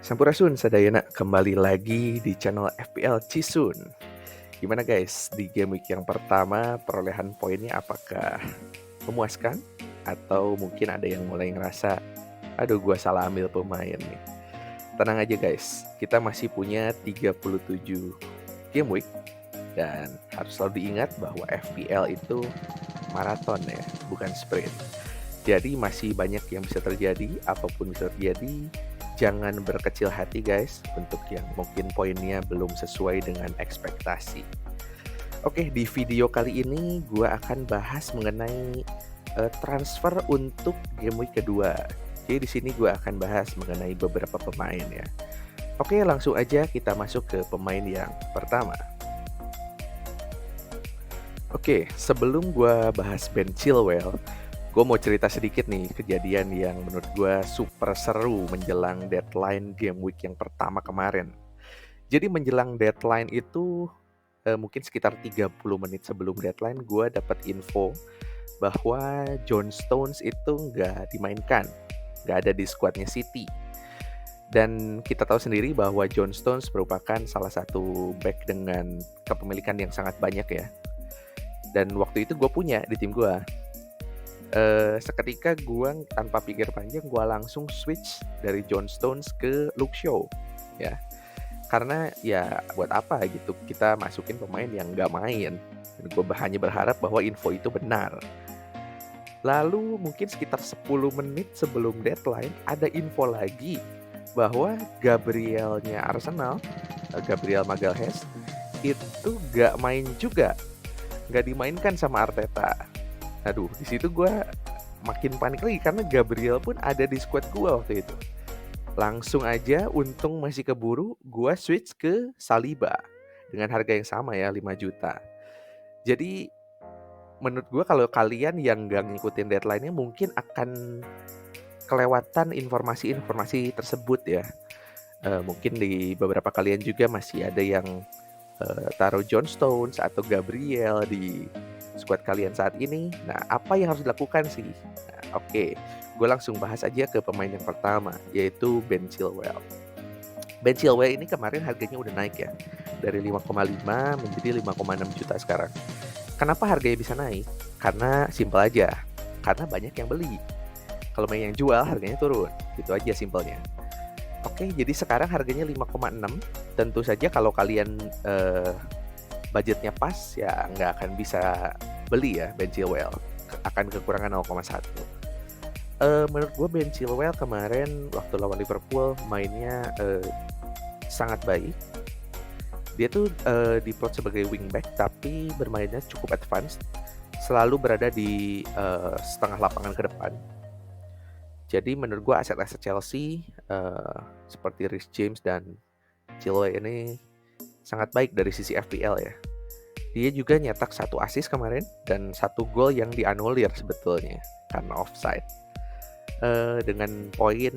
Sampurasun sadayana, kembali lagi di channel FPL Cisun. Gimana guys, di game week yang pertama perolehan poinnya apakah memuaskan? Atau mungkin ada yang mulai ngerasa, aduh gua salah ambil pemain nih. Tenang aja guys, kita masih punya 37 game week. Dan harus selalu diingat bahwa FPL itu maraton ya, bukan sprint. Jadi masih banyak yang bisa terjadi, apapun bisa terjadi. Jangan berkecil hati guys, untuk yang mungkin poinnya belum sesuai dengan ekspektasi. Oke, di video kali ini gue akan bahas mengenai transfer untuk game week kedua. Jadi di sini gue akan bahas mengenai beberapa pemain ya. Oke, langsung aja kita masuk ke pemain yang pertama. Oke, sebelum gue bahas Ben Chilwell, gue mau cerita sedikit nih kejadian yang menurut gue super seru menjelang deadline game week yang pertama kemarin. Jadi menjelang deadline itu mungkin sekitar 30 menit sebelum deadline gue dapat info bahwa John Stones itu nggak dimainkan, nggak ada di skuadnya City. Dan kita tahu sendiri bahwa John Stones merupakan salah satu back dengan kepemilikan yang sangat banyak ya. Dan waktu itu gue punya di tim gue. Seketika gue tanpa pikir panjang gue langsung switch dari John Stones ke Luke Shaw ya, karena ya buat apa gitu kita masukin pemain yang nggak main. Gue hanya berharap bahwa info itu benar. Lalu mungkin sekitar 10 menit sebelum deadline ada info lagi bahwa Gabrielnya Arsenal, Gabriel Magalhaes itu nggak main juga, nggak dimainkan sama Arteta. Aduh, di situ gue makin panik lagi karena Gabriel pun ada di squad gue waktu itu. Langsung aja, untung masih keburu, gue switch ke Saliba dengan harga yang sama ya, 5 juta. Jadi menurut gue kalau kalian yang gak ngikutin deadline-nya mungkin akan kelewatan informasi-informasi tersebut ya. Mungkin di beberapa kalian juga masih ada yang taruh John Stones atau Gabriel di squad kalian saat ini. Nah, apa yang harus dilakukan sih? Nah, oke, gue langsung bahas aja ke pemain yang pertama, yaitu Ben Chilwell. Ben Chilwell ini kemarin harganya udah naik ya, dari 5,5 menjadi 5,6 juta sekarang. Kenapa harganya bisa naik? Karena simpel aja, karena banyak yang beli. Kalau main yang jual, harganya turun. Gitu aja simpelnya. Oke, jadi sekarang harganya 5,6. Tentu saja kalau kalian budgetnya pas, ya nggak akan bisa beli ya Ben Chilwell. Akan kekurangan 0,1. Menurut gue Ben Chilwell kemarin waktu lawan Liverpool mainnya sangat baik. Dia tuh diplot sebagai wingback tapi bermainnya cukup advance. Selalu berada di setengah lapangan ke depan. Jadi menurut gue aset-aset Chelsea seperti Reece James dan Chilwell ini sangat baik dari sisi FPL ya. Dia juga nyetak 1 assist kemarin dan 1 gol yang dianulir sebetulnya karena offside. Dengan poin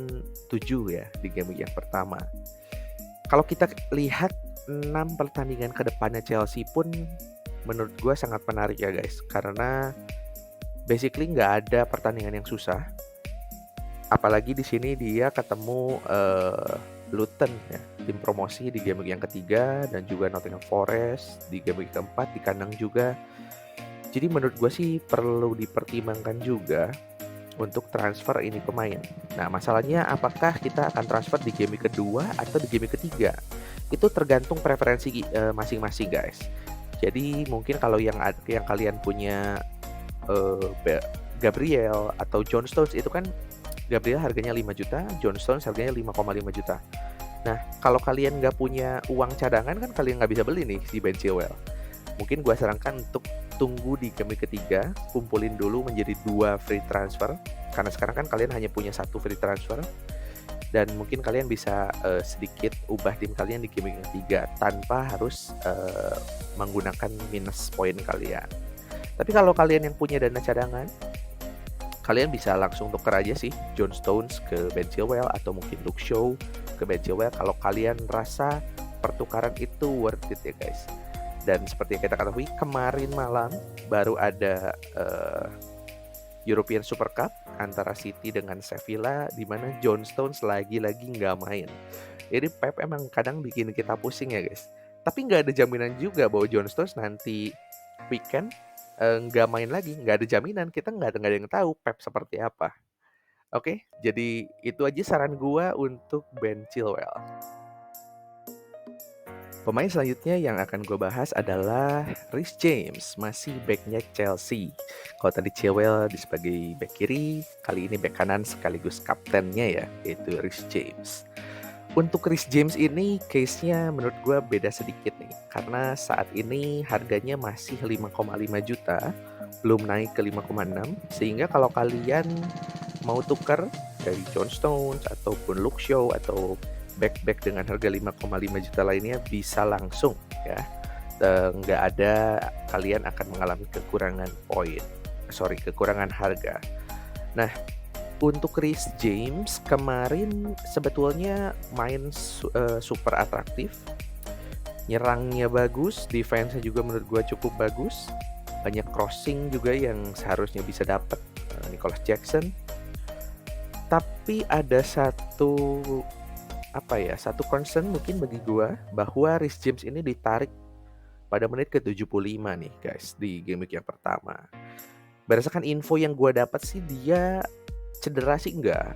7 ya di game yang pertama. Kalau kita lihat 6 pertandingan ke depannya Chelsea pun menurut gue sangat menarik ya guys. Karena basically nggak ada pertandingan yang susah. Apalagi di sini dia ketemu Luton ya, tim promosi di game yang ketiga, dan juga Nottingham Forest di game yang keempat di kandang juga. Jadi menurut gue sih perlu dipertimbangkan juga untuk transfer ini pemain. Nah masalahnya apakah kita akan transfer di game kedua atau di game ketiga? Itu tergantung preferensi masing-masing guys. Jadi mungkin kalau yang kalian punya Gabriel atau John Stones itu kan Gabriel harganya 5 juta, John Stones harganya 5,5 juta. Nah, kalau kalian nggak punya uang cadangan kan kalian nggak bisa beli nih si Ben Chilwell. Mungkin gue sarankan untuk tunggu di game ketiga, kumpulin dulu menjadi 2 free transfer. Karena sekarang kan kalian hanya punya 1 free transfer. Dan mungkin kalian bisa sedikit ubah tim kalian di game ketiga tanpa harus menggunakan minus poin kalian. Tapi kalau kalian yang punya dana cadangan, kalian bisa langsung tuker aja sih John Stones ke Ben Chilwell atau mungkin Luke Shaw ke Ben Chilwell kalau kalian rasa pertukaran itu worth it ya guys. Dan seperti yang kita ketahui kemarin malam baru ada European Super Cup antara City dengan Sevilla, di mana John Stones lagi-lagi nggak main. Jadi Pep emang kadang bikin kita pusing ya guys. Tapi nggak ada jaminan juga bahwa John Stones nanti weekend nggak main lagi, nggak ada jaminan. Kita nggak ada yang tahu Pep seperti apa. Oke, jadi itu aja saran gua untuk Ben Chilwell. Pemain selanjutnya yang akan gue bahas adalah Reece James, masih backnya Chelsea. Kalau tadi Chilwell sebagai back kiri, kali ini back kanan sekaligus kaptennya ya, yaitu Reece James. Untuk Reece James ini case-nya menurut gue beda sedikit nih, karena saat ini harganya masih 5,5 juta, belum naik ke 5,6, sehingga kalau kalian mau tuker dari John Stones ataupun Luke Shaw atau back dengan harga 5,5 juta lainnya bisa langsung ya. Nggak ada kalian akan mengalami kekurangan harga. Nah, untuk Reece James kemarin sebetulnya main super atraktif, nyerangnya bagus, defense-nya juga menurut gue cukup bagus, banyak crossing juga yang seharusnya bisa dapat Nicholas Jackson. Tapi ada satu concern mungkin bagi gua, bahwa Reece James ini ditarik pada menit ke-75 nih guys di game week yang pertama. Berdasarkan info yang gua dapat sih dia cedera sih enggak.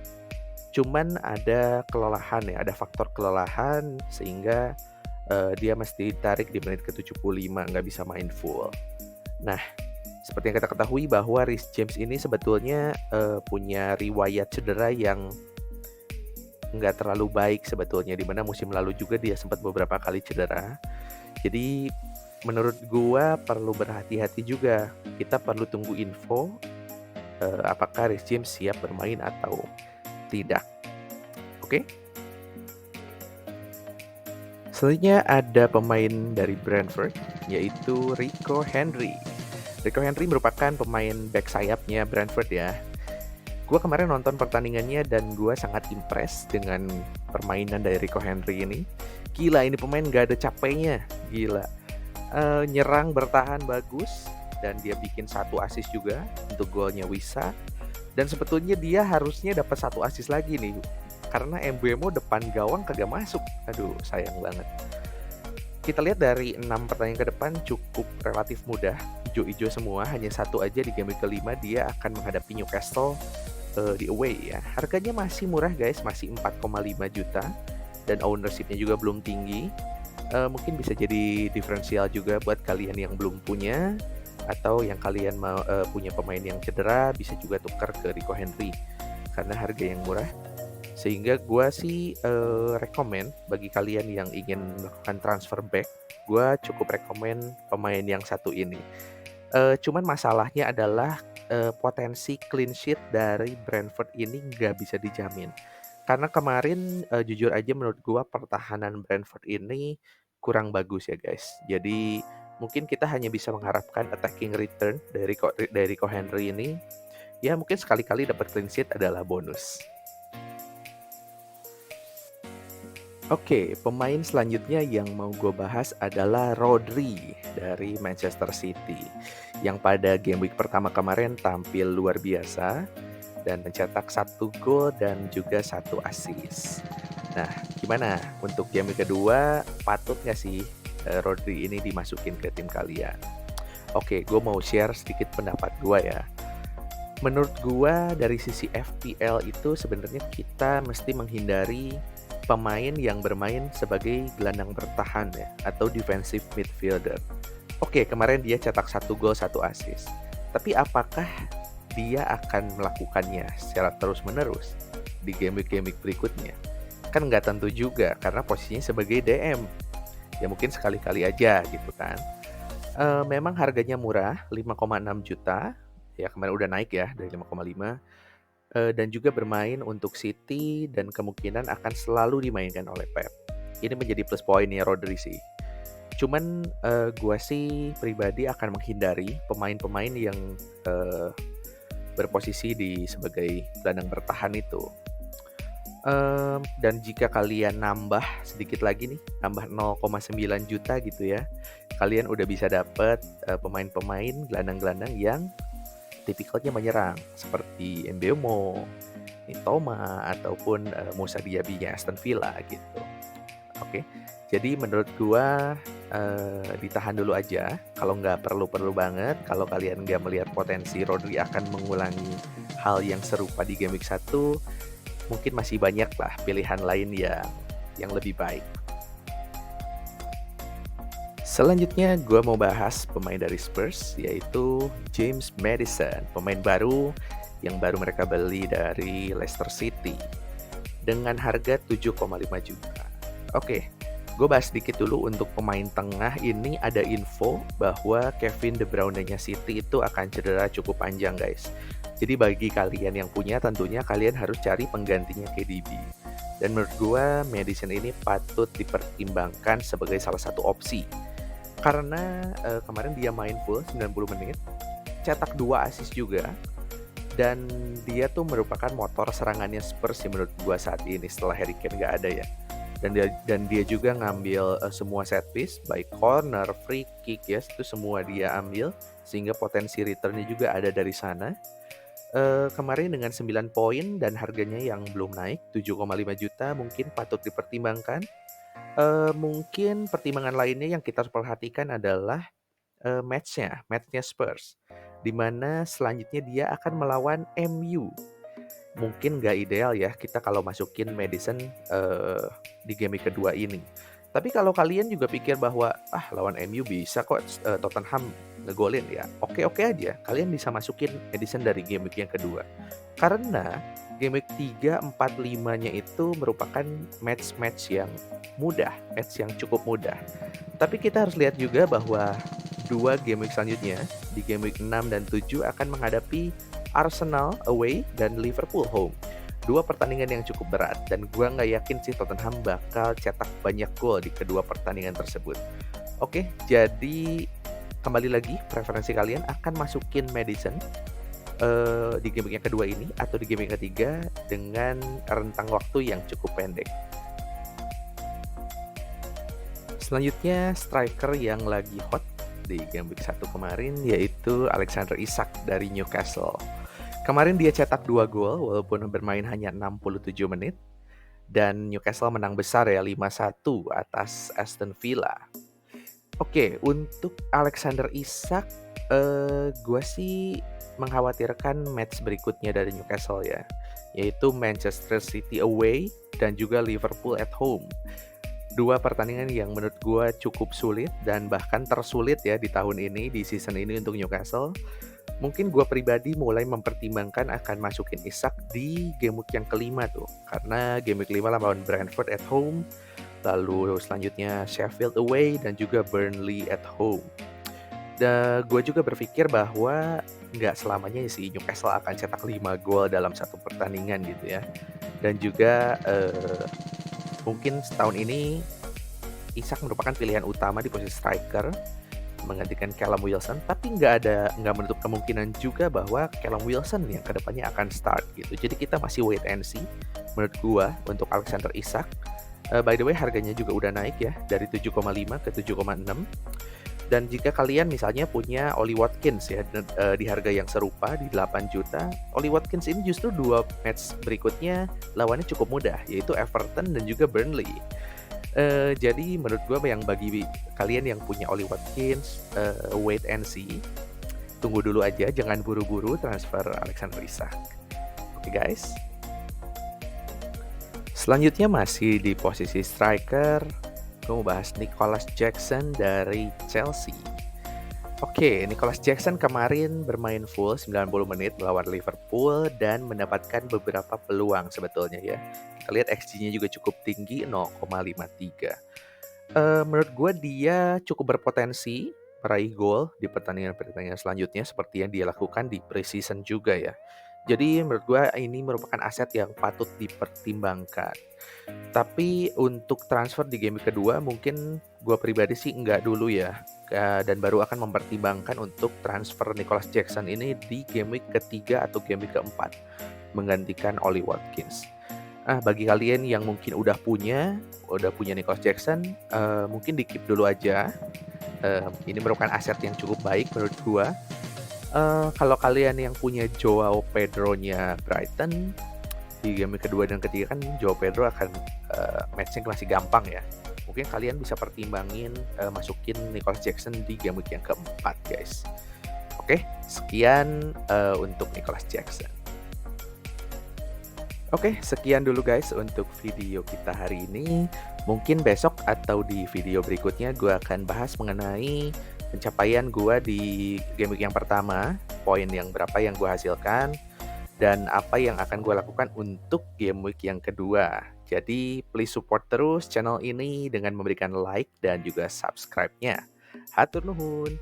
Cuman ada kelelahan ya, ada faktor kelelahan sehingga dia mesti ditarik di menit ke-75, nggak bisa main full. Nah, seperti yang kita ketahui bahwa Reece James ini sebetulnya punya riwayat cedera yang nggak terlalu baik sebetulnya, dimana musim lalu juga dia sempat beberapa kali cedera. Jadi menurut gua perlu berhati-hati juga. Kita perlu tunggu info apakah Reece James siap bermain atau tidak. Oke? Selanjutnya ada pemain dari Brentford, yaitu Rico Henry. Rico Henry merupakan pemain back sayapnya Brentford ya. Gue kemarin nonton pertandingannya dan gue sangat impress dengan permainan dari Rico Henry ini. Gila, ini pemain gak ada capeknya. Gila. Nyerang bertahan bagus dan dia bikin 1 assist juga untuk golnya Wissa. Dan sebetulnya dia harusnya dapat 1 assist lagi nih, karena Mbeumo depan gawang kagak masuk. Aduh, sayang banget. Kita lihat dari 6 pertandingan ke depan cukup relatif mudah, ijo-ijo semua, hanya 1 aja di game week kelima dia akan menghadapi Newcastle di away ya. Harganya masih murah guys, masih 4,5 juta dan ownership-nya juga belum tinggi. Mungkin bisa jadi diferensial juga buat kalian yang belum punya, atau yang kalian mau punya pemain yang cedera, bisa juga tukar ke Rico Henry karena harga yang murah. Sehingga gue sih rekomen bagi kalian yang ingin melakukan transfer back, gue cukup rekomen pemain yang satu ini. Cuman masalahnya adalah potensi clean sheet dari Brentford ini nggak bisa dijamin. Karena kemarin jujur aja menurut gue pertahanan Brentford ini kurang bagus ya guys. Jadi mungkin kita hanya bisa mengharapkan attacking return dari Rico Henry ini. Ya mungkin sekali-kali dapat clean sheet adalah bonus. Oke, pemain selanjutnya yang mau gue bahas adalah Rodri dari Manchester City, yang pada game week pertama kemarin tampil luar biasa dan mencetak 1 gol dan juga 1 assist. Nah, gimana untuk game week kedua, patut nggak sih Rodri ini dimasukin ke tim kalian? Oke, gue mau share sedikit pendapat gue ya. Menurut gue dari sisi FPL itu sebenarnya kita mesti menghindari pemain yang bermain sebagai gelandang bertahan ya, atau defensive midfielder. Oke, kemarin dia cetak 1 gol 1 assist. Tapi apakah dia akan melakukannya secara terus-menerus di game week berikutnya? Kan nggak tentu juga, karena posisinya sebagai DM. Ya mungkin sekali-kali aja gitu kan. Memang harganya murah, 5,6 juta. Ya kemarin udah naik ya dari 5,5. Dan juga bermain untuk City dan kemungkinan akan selalu dimainkan oleh Pep. Ini menjadi plus poinnya Rodri sih. Cuman gue sih pribadi akan menghindari pemain-pemain yang berposisi sebagai gelandang bertahan itu. Dan jika kalian nambah sedikit lagi nih, nambah 0,9 juta gitu ya, kalian udah bisa dapet pemain-pemain gelandang-gelandang yang tipikalnya menyerang seperti Mbeumo, Mitoma, ataupun Moussa Diaby-nya Aston Villa gitu. Oke, jadi menurut gua ditahan dulu aja. Kalau nggak perlu-perlu banget, kalau kalian nggak melihat potensi Rodri akan mengulangi hal yang serupa di game week 1, mungkin masih banyak lah pilihan lain yang lebih baik. Selanjutnya gue mau bahas pemain dari Spurs, yaitu James Maddison, pemain baru yang baru mereka beli dari Leicester City dengan harga 7,5 juta. Oke, gue bahas sedikit dulu untuk pemain tengah ini. Ada info bahwa Kevin De Bruyne-nya City itu akan cedera cukup panjang, guys. Jadi bagi kalian yang punya, tentunya kalian harus cari penggantinya KDB. Dan menurut gue, Maddison ini patut dipertimbangkan sebagai salah satu opsi. Karena kemarin dia main full 90 menit, cetak 2 assist juga. Dan dia tuh merupakan motor serangannya Spurs sih menurut gue saat ini setelah Harry Kane nggak ada ya. Dan dia juga ngambil semua set piece, baik corner, free kick ya, itu semua dia ambil. Sehingga potensi returnnya juga ada dari sana. Kemarin dengan 9 poin dan harganya yang belum naik, 7,5 juta mungkin patut dipertimbangkan. Mungkin pertimbangan lainnya yang kita harus perhatikan adalah matchnya Spurs, di mana selanjutnya dia akan melawan MU. Mungkin nggak ideal ya kita kalau masukin Maddison di game kedua ini. Tapi kalau kalian juga pikir bahwa lawan MU bisa kok Tottenham ngegolin ya, oke aja. Kalian bisa masukin Maddison dari game yang kedua. Karena game week 3, 4, 5-nya itu merupakan match yang mudah, match yang cukup mudah. Tapi kita harus lihat juga bahwa 2 game week selanjutnya, di game week 6 dan 7 akan menghadapi Arsenal away dan Liverpool home. 2 pertandingan yang cukup berat, dan gua nggak yakin sih Tottenham bakal cetak banyak gol di kedua pertandingan tersebut. Oke, jadi kembali lagi, preferensi kalian akan masukin Maddison di game yang kedua ini atau di game yang ketiga dengan rentang waktu yang cukup pendek. Selanjutnya striker yang lagi hot di game week 1 kemarin yaitu Alexander Isak dari Newcastle. Kemarin dia cetak 2 gol walaupun bermain hanya 67 menit dan Newcastle menang besar ya 5-1 atas Aston Villa. Oke, untuk Alexander Isak gue sih mengkhawatirkan match berikutnya dari Newcastle ya, yaitu Manchester City away dan juga Liverpool at home. 2 pertandingan yang menurut gue cukup sulit dan bahkan tersulit ya di tahun ini, di season ini untuk Newcastle. Mungkin gue pribadi mulai mempertimbangkan akan masukin Isak di game week yang kelima tuh, karena game week 5 lawan Brentford at home, lalu selanjutnya Sheffield away dan juga Burnley at home. Dan gue juga berpikir bahwa nggak selamanya sih Newcastle akan cetak 5 gol dalam satu pertandingan gitu ya. Dan juga mungkin setahun ini Isak merupakan pilihan utama di posisi striker menggantikan Callum Wilson, tapi nggak menutup kemungkinan juga bahwa Callum Wilson yang kedepannya akan start gitu. Jadi kita masih wait and see menurut gue untuk Alexander Isak. By the way harganya juga udah naik ya dari 7,5 ke 7,6. Dan jika kalian misalnya punya Ollie Watkins ya di harga yang serupa di 8 juta, Ollie Watkins ini justru 2 match berikutnya lawannya cukup mudah, yaitu Everton dan juga Burnley. Jadi menurut gue yang bagi kalian yang punya Ollie Watkins, wait and see, tunggu dulu aja, jangan buru-buru transfer Alexander Isak. Oke guys. Selanjutnya masih di posisi striker, gue mau bahas Nicolas Jackson dari Chelsea. Oke, Nicolas Jackson kemarin bermain full 90 menit melawan Liverpool dan mendapatkan beberapa peluang sebetulnya ya. Kita lihat XG-nya juga cukup tinggi, 0,53. Menurut gue dia cukup berpotensi meraih gol di pertandingan-pertandingan selanjutnya seperti yang dia lakukan di preseason juga ya. Jadi menurut gue ini merupakan aset yang patut dipertimbangkan. Tapi untuk transfer di game kedua mungkin gue pribadi sih enggak dulu ya. Dan baru akan mempertimbangkan untuk transfer Nicolas Jackson ini di game week ketiga atau game week keempat menggantikan Ollie Watkins. Bagi kalian yang mungkin udah punya Nicolas Jackson, mungkin di keep dulu aja. Ini merupakan aset yang cukup baik menurut gue. Kalau kalian yang punya Joao Pedro-nya Brighton, di game week kedua dan ketiga kan Joao Pedro akan, match-nya masih gampang ya. Mungkin kalian bisa pertimbangin, masukin Nicholas Jackson di game week yang keempat, guys. Oke, sekian, untuk Nicholas Jackson. Oke, sekian dulu guys untuk video kita hari ini. Mungkin besok atau di video berikutnya gue akan bahas mengenai pencapaian gue di game week yang pertama, poin yang berapa yang gue hasilkan, dan apa yang akan gue lakukan untuk game week yang kedua. Jadi please support terus channel ini dengan memberikan like dan juga subscribe-nya. Hatur nuhun.